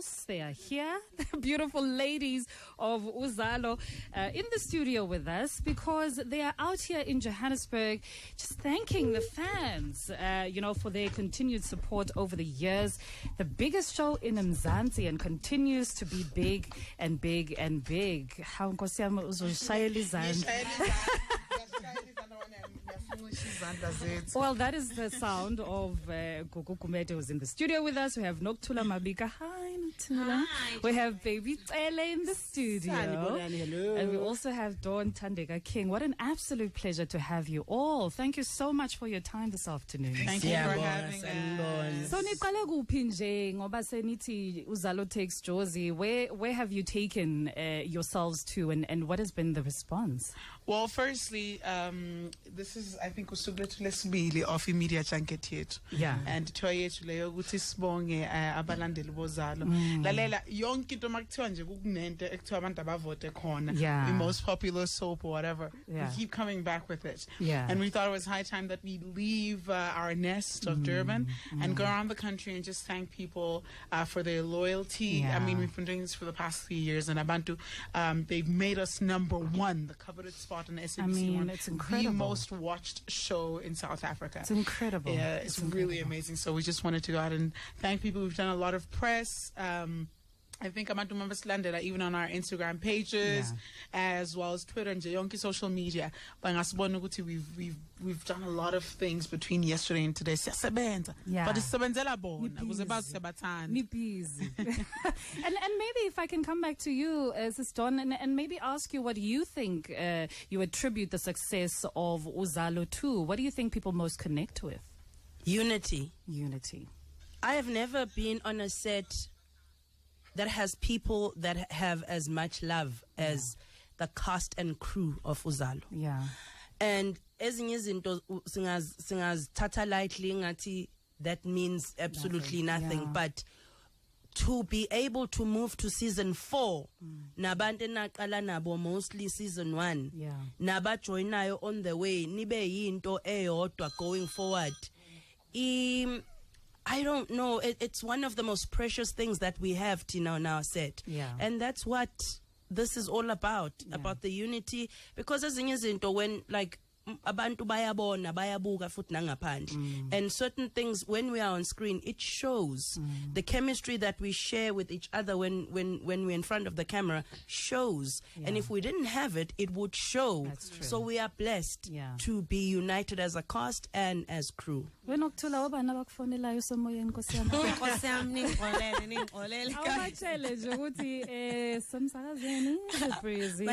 house. They are here, the beautiful ladies of Uzalo, in the studio with us because they are out here in Johannesburg just thanking the fans, for their continued support over the years. The biggest show in Mzansi and continues to be big and big and big. How Nkosi yami uzoshayela izandla. Well, that is the sound of Gugu Kumete, who's in the studio with us. We have Noktula Mabika. Hi, Noktula. Hi. We have Baby Tele in the studio. Hello. And we also have Dawn Tandega King. What an absolute pleasure to have you all. Thank you so much for your time this afternoon. Thank you for having us. So niqale kuphi nje ngoba senithi Uzalo takes Josie. Where have you taken yourselves to, and what has been the response? Well, firstly, this is, I think, usuku lethu lesibili of imedia junket yethu. Yeah. And ithiwa yethu leyo ukuthi sibonge abalandeli bozalo. Lalela yonke into makuthiwa nje kukunento ekuthiwa abantu abavote khona. Yeah. The most popular soap or whatever. Yeah. We keep coming back with it. Yeah. And we thought it was high time that we leave our nest of Durban and go around the country and just thank people for their loyalty. Yeah. I mean, we've been doing this for the past 3 years, and Abantu, they've made us #1, the coveted spot on SABC. I mean, One, it's incredible. the most watched show in South Africa. It's incredible. Yeah, it's really amazing. So we just wanted to go out and thank people. We've done a lot of press. I think Abantu members landed even on our Instagram pages, as well as Twitter and Yonke social media. But we've done a lot of things between yesterday and today. Yeah. But it's it was about Ni busy. and maybe if I can come back to you, Sis Dawn, and maybe ask you what you think you attribute the success of Uzalo to. What do you think people most connect with? Unity. I have never been on a set that has people that have as much love as the cast and crew of Uzalo. Yeah. And ezinye izinto singazithatha lightly ngathi that means absolutely nothing. Yeah. But to be able to move to season 4, nabantu naqala nabo mostly season 1, nabajoinayo on the way, nibe yinto eyodwa going forward. I don't know. It's one of the most precious things that we have, Tina, on our set. Yeah. And that's what this is all about the unity. Because as izinto when abantu bayabona bayabuka futhi nangaphandle, and certain things when we are on screen it shows the chemistry that we share with each other when we're in front of the camera shows, and if we didn't have it would show. That's true. So we are blessed to be united as a cast and as crew. Wenokuthula obani abakufonelayo somoyeni Nkosi yami? Awubatshele nje ukuthi somsakazeni busy.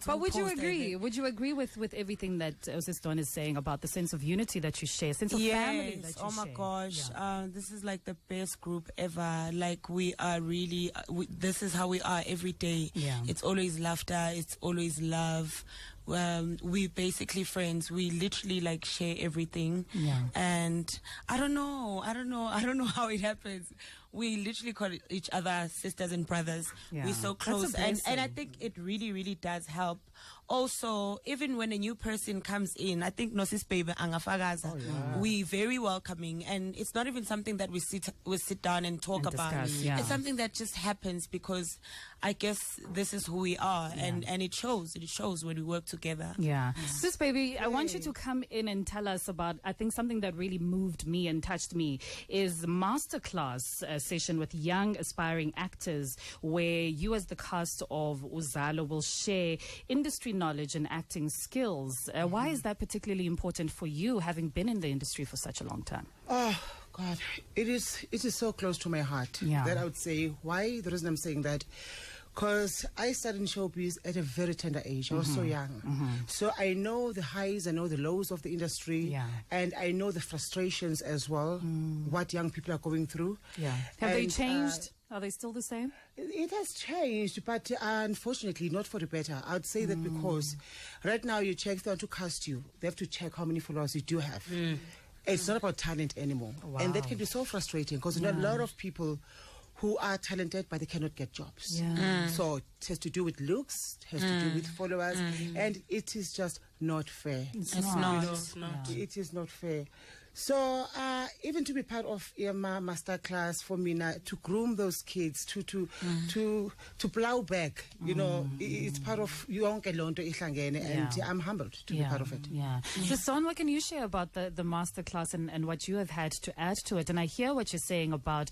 But would you agree with everything that Sis Dawn is saying about the sense of unity that you share, sense of family that you share? Oh my gosh, this is like the best group ever. Like we are really, this is how we are every day. Yeah. It's always laughter, it's always love. We basically friends. We literally share everything. Yeah. And I don't know how it happens. We literally call each other sisters and brothers. Yeah. We're so close, and I think it really does help. Also, even when a new person comes in, I think Nosis Baby Angafagaza, we very welcoming, and it's not even something that we sit down and talk about. Discuss, yeah. It's something that just happens because I guess this is who we are, and it shows. It shows when we work together. Yeah. Sis Baby, I want you to come in and tell us about, I think something that really moved me and touched me is the Masterclass session with young aspiring actors, where you as the cast of Uzalo will share industry knowledge and acting skills. Why is that particularly important for you, having been in the industry for such a long time? Oh God, it is so close to my heart that I would say. Why? The reason I'm saying that, because I started in showbiz at a very tender age. I was so young. So I know the highs, I know the lows of the industry, and I know the frustrations as well, what young people are going through. Yeah. Have they changed? Are they still the same? It has changed, but unfortunately not for the better. I would say that because right now you check, they want to cast you. They have to check how many followers you do have. It's not about talent anymore. Wow. And that can be so frustrating because there are a lot of people who are talented but they cannot get jobs. So it has to do with looks, it has to do with followers, and it is just not fair. It's not. It is not fair. So even to be part of my masterclass for me now, to groom those kids, to plow back, you know, it's part of yonke lonto ihlangene, and I'm humbled to be part of it. Yeah. So Son, what can you share about the masterclass and what you have had to add to it? And I hear what you're saying about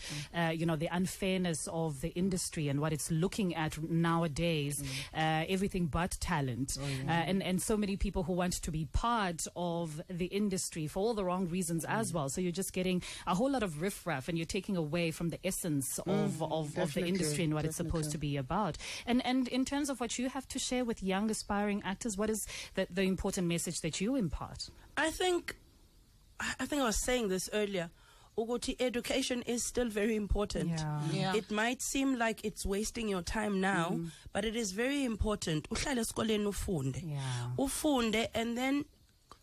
you know, the unfairness of the industry and what it's looking at nowadays, everything but talent, and so many people who want to be part of the industry for all the wrong reasons as well. So you're just getting a whole lot of riffraff, and you're taking away from the essence of the industry and what it's supposed to be about. And in terms of what you have to share with young aspiring actors, what is the important message that you impart? I think I was saying this earlier. Ukuthi education is still very important. It might seem like it's wasting your time now, but it is very important. Uhlale esikoleni ufunde, and then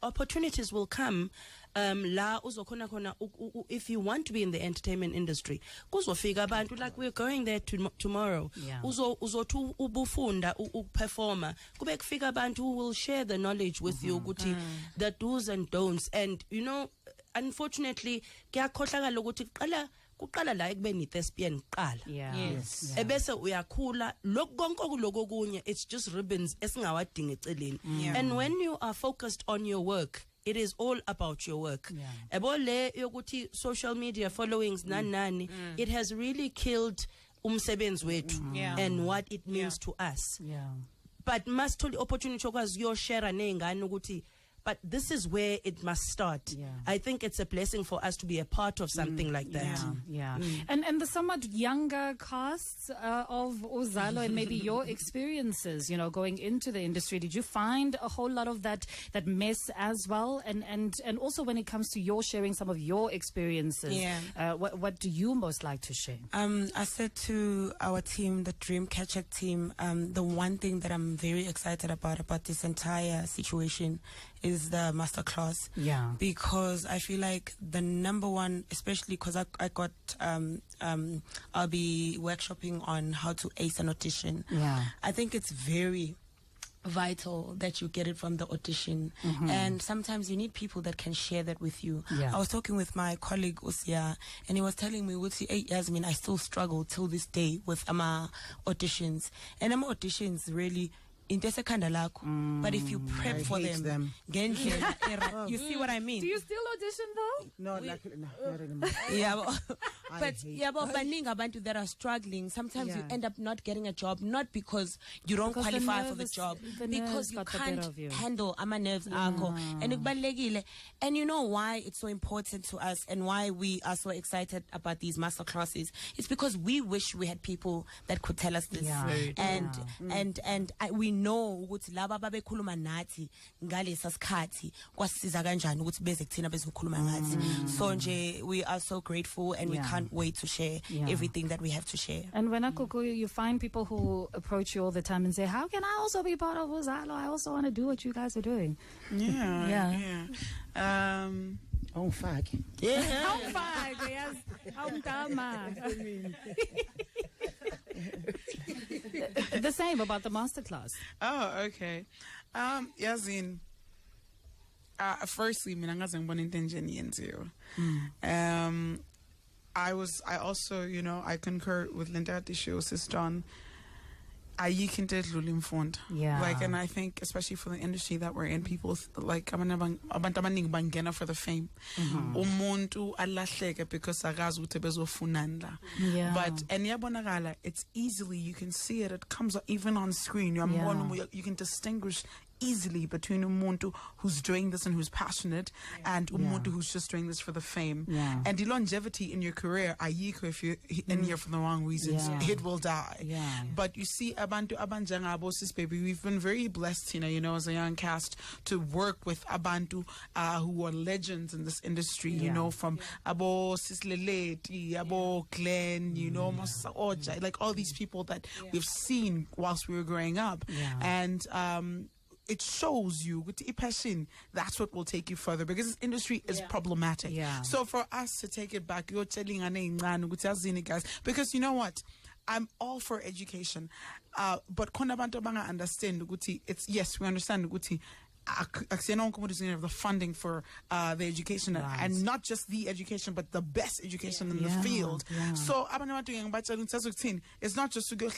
opportunities will come. La uzokhona khona if you want to be in the entertainment industry, kuzofika abantu, like we're going there tomorrow. Uzothi ubufunda uperformer, kube kufika abantu who will share the knowledge with you, ukuthi the do's and don'ts. And you know, unfortunately kuyakhohlakala ukuthi kuqala la ekubeni thespian kuqala. Ebese uyakhula lokho konke okuloko kunye, it's just ribbons esingawadinga eceleni. And when you are focused on your work, it is all about your work. Ebole yokuthi social media followings nani, it has really killed umsebenzi wethu and what it means to us. But must tell the opportunity okwazi yo share nengane ukuthi, but this is where it must start. I think it's a blessing for us to be a part of something like that. And the somewhat younger casts of Uzalo and maybe your experiences, you know, going into the industry, did you find a whole lot of that mess as well? And also when it comes to your sharing some of your experiences, what do you most like to share? I said to our team, the Dreamcatcher team, the one thing that I'm very excited about this entire situation is the masterclass. Because I feel like the number one, especially because I got I'll be workshopping on how to ace an audition. I think it's very vital that you get it from the audition, and sometimes you need people that can share that with you. I was talking with my colleague Usia, and he was telling me, hey Yasmin, I still struggle till this day with auditions, and auditions really but if you prep for them. You see what I mean? Do you still audition though? No, not anymore. But abantu that are struggling, sometimes you end up not getting a job, not because you don't qualify for the job, because you can't handle ama nerves and you know why it's so important to us and why we are so excited about these master classes. It's because we wish we had people that could tell us this. We know ukuthi laba babekhuluma nathi ngalesa sikhathi kwasiza kanjani ukuthi beze kuthina bezokhuluma ngathi. So nje we are so grateful, and we can't wait to share everything that we have to share. And when you find people who approach you all the time and say, how can I also be part of Uzalo? I also want to do what you guys are doing. Oh fuck. Oh fuck. Yes. The same about the masterclass. Oh, okay. Yazin. Firstly, mina ngaze ngibona into enjeni yenziwa. I also, you know, I concur with Linda Tisho, Sis John. Like, and I think especially for the industry that we're in, people like abantu abaningi bangena for the fame. Umuntu alahleka because akazi ukuthi bezofunana. But and it's easily, you can see it comes even on screen. You can distinguish easily between umuntu who's doing this and who's passionate and umuntu who's just doing this for the fame. And the longevity in your career, if you're in here for the wrong reasons, it will die. But you see, abantu abanjanga sis baby, we've been very blessed, you know, as a young cast to work with abantu who are legends in this industry, you know, from abo sis Leleti, abo Glenn, you know, Masa Oja, like all these people that we've seen whilst we were growing up. And it shows you with the passion, that's what will take you further, because this industry is problematic. So for us to take it back, you're telling guys, because you know what, I'm all for education, but kona bantu banga understand it's, yes, we understand the funding for the education, and not just the education, but the best education in the field. So it's not just to go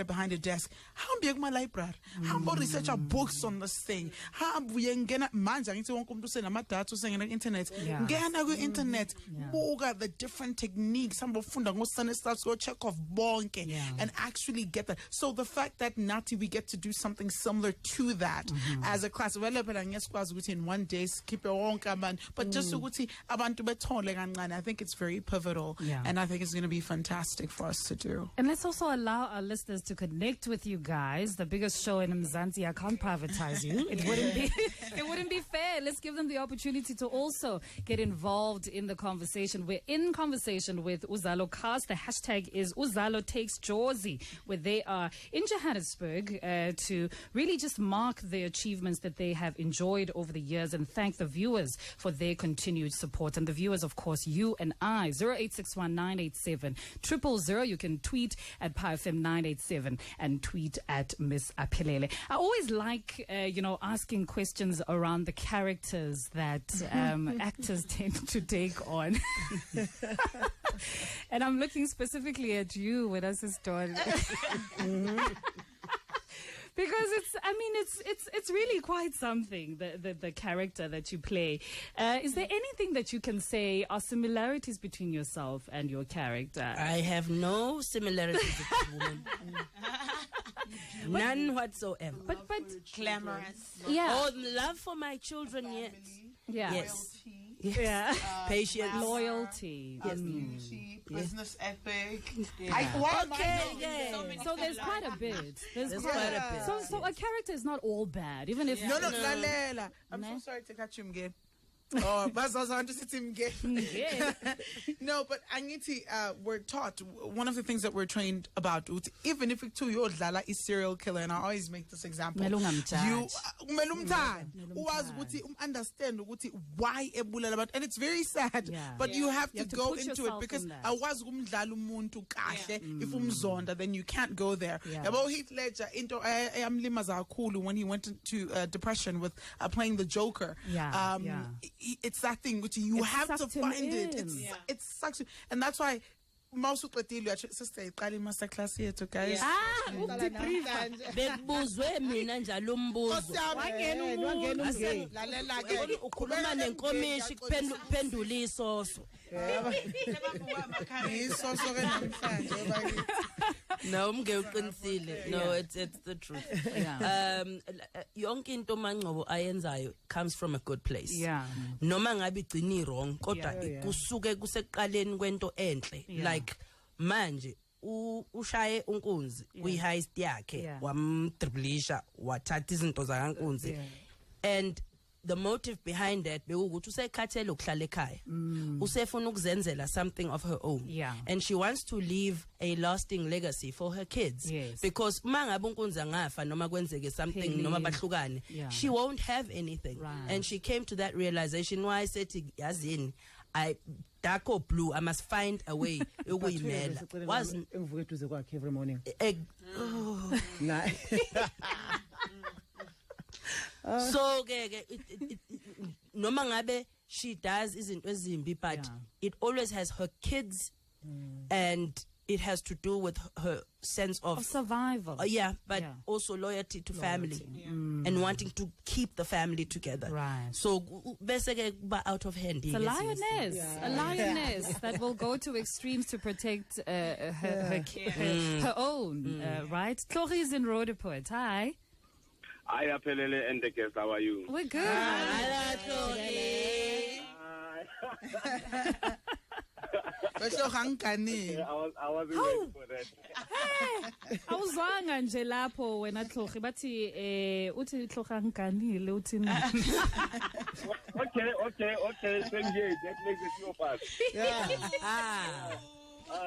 behind a desk. How big my library? How about research our books on this thing? How we internet? Internet, the different techniques. Some starts go check off bonk and actually get that. So the fact that Nati, we get to do something similar to that as a class. In one day, keep your own man, but just I think it's very pivotal, and I think it's going to be fantastic for us to do. And let's also allow our listeners to connect with you guys. The biggest show in Mzansi, I can't privatize you. It wouldn't be fair. Let's give them the opportunity to also get involved in the conversation. We're in conversation with Uzalo Cast. The hashtag is Uzalo Takes Jozi, where they are in Johannesburg to really just mark the achievements that they have enjoyed over the years and thank the viewers for their continued support. And the viewers, of course, you and I, 0861-987-000. You can tweet at PowerFM987 and tweet at Miss Aphelele. I always like, asking questions around the characters that actors tend to take on. And I'm looking specifically at you with us, Don. Because it's really quite something, the character that you play. Is there anything that you can say are similarities between yourself and your character? I have no similarities with this woman. None whatsoever. But glamorous. Yeah. Oh, love for my children, yes. Yeah. Yes. Yeah. Patience. Loyalty. Beauty, business ethic. So there's quite a bit. There's quite a bit. So a character is not all bad, even if Lalela. I'm so sorry to catch him again. Oh, but I want to sit him again. No, but Angiti, we're taught, one of the things that we're trained about, even if it's 2-year-old Lala is serial killer, and I always make this example. You understand why ebulala, but and it's very sad. But you have to go into it because I was umuntu kahle if umzonda, then you can't go there. About Heath Ledger into when he went into depression with playing the Joker. It's that thing which you have to find it. It sucks, and that's why most of the sister Masterclass here to guys. Bekubuzwe mina njalo umbuzo. Ukhuluma nenkomishi kuphendula isoso. No, no, it's the truth. Yonke into mangcobo ayenzayo comes from a good place. Noma ngabe igcini wrong, kodwa kusuke kuseqaleni kwento enhle. Like manje ushaye unkunzi kwi-heist yakhe wamdriblisha wathatha izinto zakankunzi, and the motive behind that bekuwukuthi usekhathele ukuhlala ekhaya, usefuna ukuzenzela something of her own, and she wants to leave a lasting legacy for her kids, because mangabe unkunzi angafa noma kwenzeke something noma bahlukane, she won't have anything, and she came to that realization. Why I said yazini, dark or blue, I must find a way. Wasn't every morning. So noma ngabe she does izinto ezimbi, but it always has her kids, and it has to do with her sense of survival. But also loyalty to family and wanting to keep the family together. So basically out of hand. It's a lioness that will go to extremes to protect her own. Right? Tlori is in Roodepoort. Hi. Hi, Aphelele and the guests. How are you? We're good. I wasn't ready for that. Awuzwanga nje lapho wena Tlori bathi uthi Tlori angiganile uthi Okay, same here. That makes it so fast. I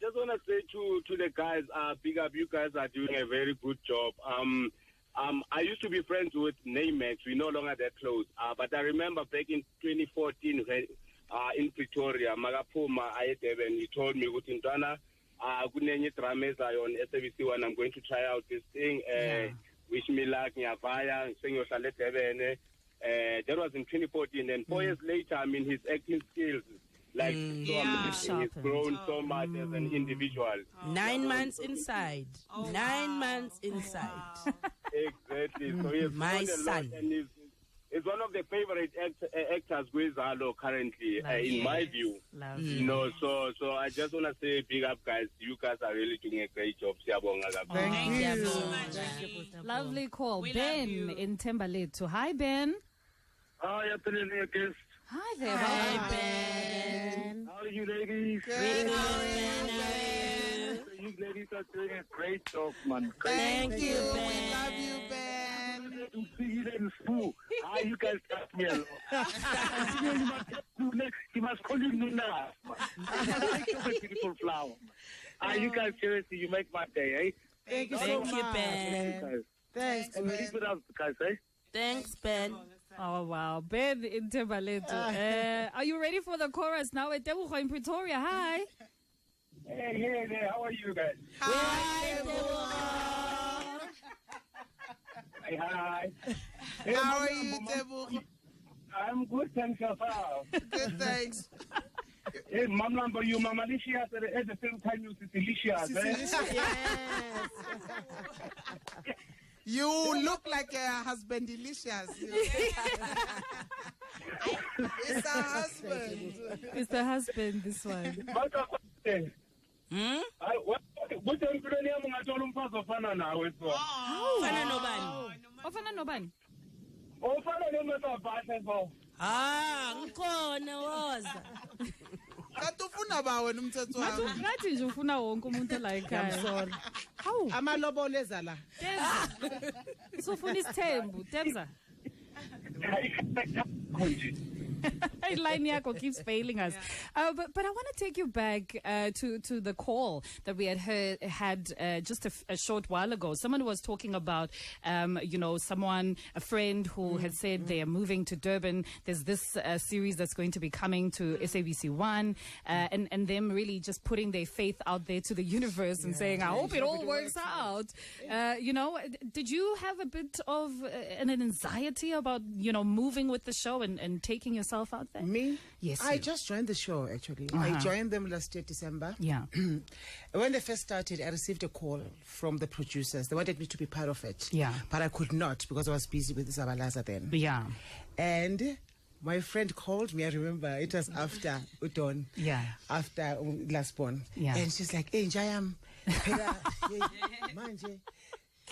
just want to say to the guys, big up, you guys are doing a very good job. I used to be friends with Neymax. We're no longer that close. But I remember back in 2014 in Pretoria, Magapuma, Ayedeben, he told me, Utintana, Kunenye Trameza on SABC1, I'm going to try out this thing. wish me luck, ngiyavaya, sengiyohlala eDurban. That was in 2014, and 4 years later, I mean, his acting skills, like, so he's grown so much as an individual. 9 months inside. 9 months inside. Wow. Exactly. So he's my grown a son. lot, and he's one of the favorite actors with Uzalo currently, in my view. You know, so I just want to say big up, guys. You guys are really doing a great job. Thank you so much. Lovely call. Ben in Tembaletu. Hi, Ben. Hi, afternoon, guest. Hi there. Hi, Ben. How are you, ladies? Good. You ladies are doing a great job, man. Thank you, We Ben. love you, Ben. You guys got me along. You must call him Nuna. Beautiful flower. You guys, seriously, you make my day, eh? Thank you so Thank you, much. Ben. Thanks, And keep it up, guys, eh? Thanks, Ben. Oh, wow. Ben in Tembaletu. Are you ready for the chorus now at Tebucho in Pretoria? Hi. Hey, how are you guys? Hi, Hey, hi. How are you, Tebu? I'm good, thanks, yourself. Good, thanks. Hey, Mama, you Mama Licious at the same time you delicious, eh? Yes. You look like a husband delicious. It's a husband. It's the husband, this one. What are you doing? Ofana nobani? Ofana nobani? Ofana nobani? Ngikhona woza. Kanti ufuna ba wena umthetho wami? Ngathi nje ufuna wonke umuntu la ekhaya. I'm sorry. Hawu. Amalobolo eza la. Sofuna isithembu, Temza. Line yako keeps failing us. But I want to take you back to the call that we had just a short while ago. Someone was talking about, a friend who had said they are moving to Durban. There's this series that's going to be coming to SABC1, and them really just putting their faith out there to the universe and saying, I hope it all works out. Did you have a bit of an anxiety about, moving with the show and taking yourself out there? Me? Yes. I just joined the show, actually. I joined them last year, December. Yeah. When they first started, I received a call from the producers. They wanted me to be part of it. Yeah. But I could not because I was busy with Zabalaza then. Yeah. And my friend called me. I remember it was after Udon. Yeah. After last born. Yeah. And she's like, hey, Njayam, manje.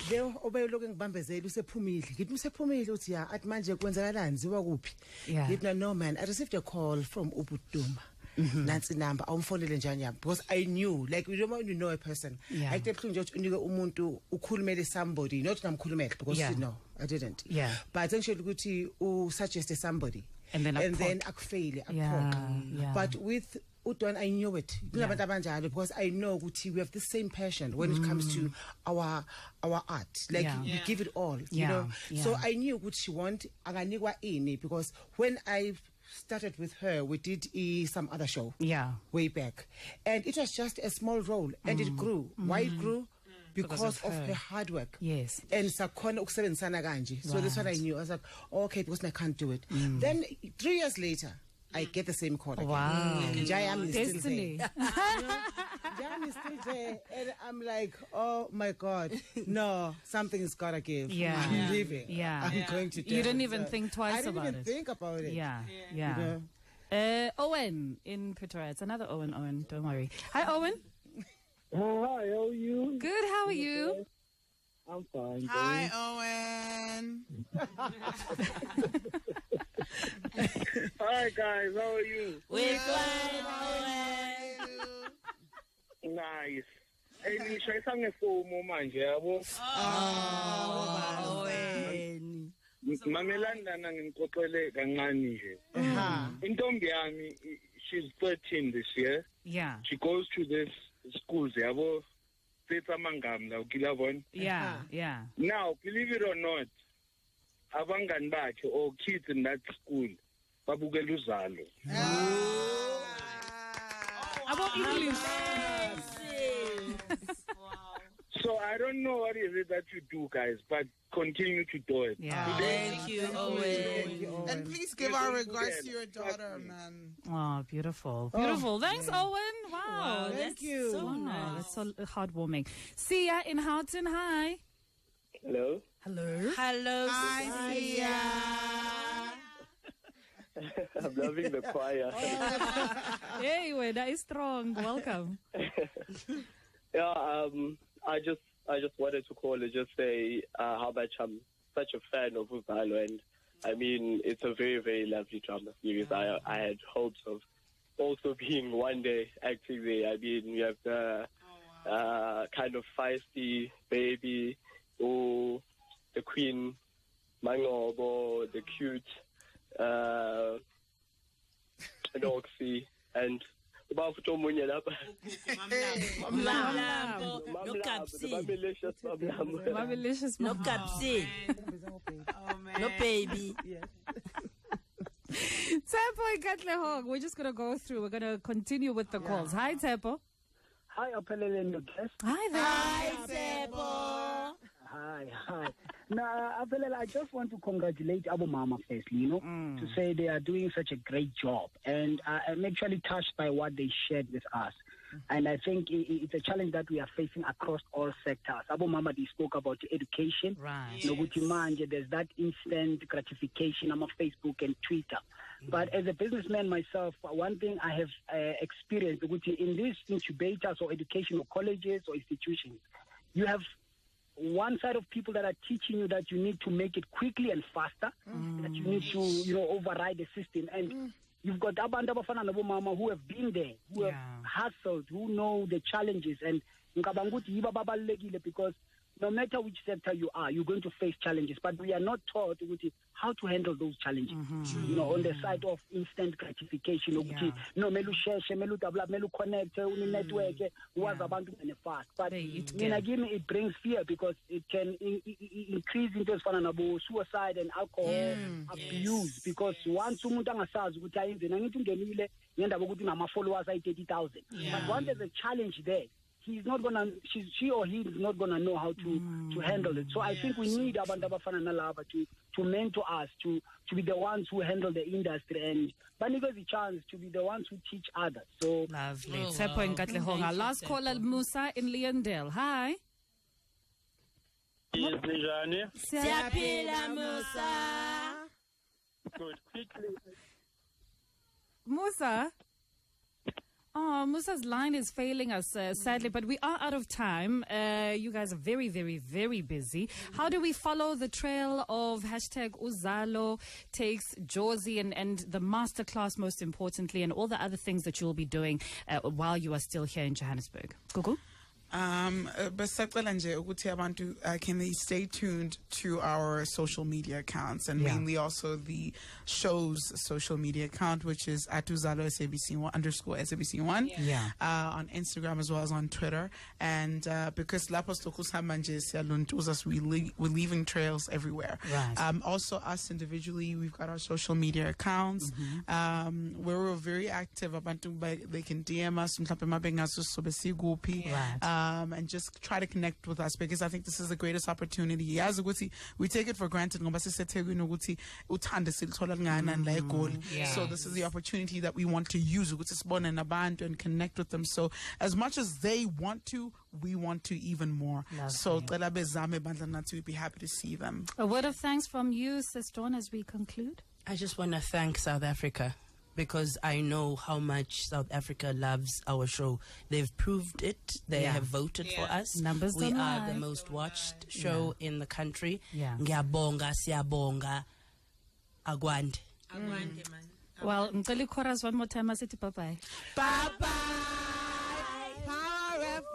Leo obayoloke ngibambezela usephumile ngithi usephumile uthi ya athi manje kwenzakalani ziwa kuphi ngithi no man. I received a call from Ubuduma nansi number awumfonele njani yami because I knew like you know a person I kept nje ukuthi unike umuntu ukhulumele somebody not ngamkhulumela because no I didn't but actually ukuthi suggest somebody and then akufeyile akuphoqa but with Udon, I knew it because I know we have the same passion when it comes to our art. Like we give it all, you know. So I knew what she want. Because when I started with her, we did some other show way back, and it was just a small role, and it grew. Why it grew? Because of her hard work. Yes. And so that's what I knew. I was like, okay, because I can't do it. Then 3 years later, I get the same call again. Wow. Jayam is Destiny. still there. Jayam is still there. And I'm like, oh my God. No, something's got to give. Yeah. I'm leaving. Yeah. I'm going to do You didn't even think twice about it. I didn't even think about it. Yeah. You know? Owen in Pretoria. It's another Owen. Don't worry. Hi, Owen. Hi, how are you? Good. How are you? I'm fine. Hi, Owen. Hi, guys. How are you? We're fine, Owen. Nice. Hey, Nisha, it's on a full manje, yabo. Owen. Mamelanda ngikoxele kancane nje. Intombi yami, she's 13 this year. Yeah. She goes to this school, yabo. Yeah. Now, believe it or not, abangani bakhe or kids in that school babukela Uzalo. About English. So I don't don't know what is it that you do, guys, but continue to do it. Yeah. Thank you, Owen. And please give our regards to your daughter, man. Oh, beautiful. Beautiful. Thanks, Owen. Wow. Thank you. So nice. Oh, that's so heartwarming. Sia in Houghton. Hi. Hello. Hello. Hello, Hi, Sia. I'm loving the choir. Hey, that is strong. Welcome. Yeah, I just wanted to call and just say how much I'm such a fan of Uzalo, and I mean it's a very, very lovely drama series. I had hopes of also being one day acting there. I mean, you have the kind of feisty baby, or the queen, Mangobo, the cute Noxie, and about Tomunya Lapa. Mamlambo, no capsi, Malicious no capsi, no baby. Tepo and Katlehong, we're just going to go through. We're going to continue with the calls. Hi, Tepo. Hi, Apelele and your guest. Hi there. Hi, Sebo. Hi. Now, Apelele, I just want to congratulate Abu Mama firstly, to say they are doing such a great job. And I'm actually touched by what they shared with us. And I think it's a challenge that we are facing across all sectors. Abu Mama, they spoke about education. Right. There's that instant gratification on Facebook and Twitter. But as a businessman myself, one thing I have experienced, which in these incubators or educational colleges or institutions, you have one side of people that are teaching you that you need to make it quickly and faster, that you need to, override the system. And you've got Abantu Abafana Nabo Mama who have been there, who have hustled, who know the challenges. And because no matter which sector you are, you're going to face challenges. But we are not taught how to handle those challenges. On the side of instant gratification. Melu connect, network, was about to fast. But it brings fear because it can increase interest for suicide and alcohol abuse. Because once someone says, followers 30,000. But once there's a challenge there, she or he is not gonna know how to handle it. So I think we need Abantu Abafana Nalaba to mentor us, to be the ones who handle the industry, and Banigo the chance to be the ones who teach others. So lovely. Tsepo and Katlehonga. Last caller, Musa in Leondale. Hi. Siapila Musa. Good. Quickly. Musa. Oh, Musa's line is failing us, sadly, but we are out of time. You guys are very, very, very busy. How do we follow the trail of #Uzalo takes Josie and the Masterclass, most importantly, and all the other things that you'll be doing while you are still here in Johannesburg? Gugu? Can they stay tuned to our social media accounts, and mainly also the show's social media account, which is @Uzalo SABC1 _SABC1 on Instagram as well as on Twitter. And because we're leaving trails everywhere. Right. Also us individually, we've got our social media accounts where we're very active. They can DM us and just try to connect with us, because I think this is the greatest opportunity. As we take it for granted. So this is the opportunity that we want to use and connect with them. So as much as they want to, we want to even more. So we'd be happy to see them. A word of thanks from you, Sister Dawn, as we conclude. I just want to thank South Africa, because I know how much South Africa loves our show. They've proved it. They have voted for us. Numbers we don't are lie. the most watched show in the country. Yeah. Siyabonga, agwande. Well, Mkali chorus one more time. I say bye-bye. Bye-bye. Power FM.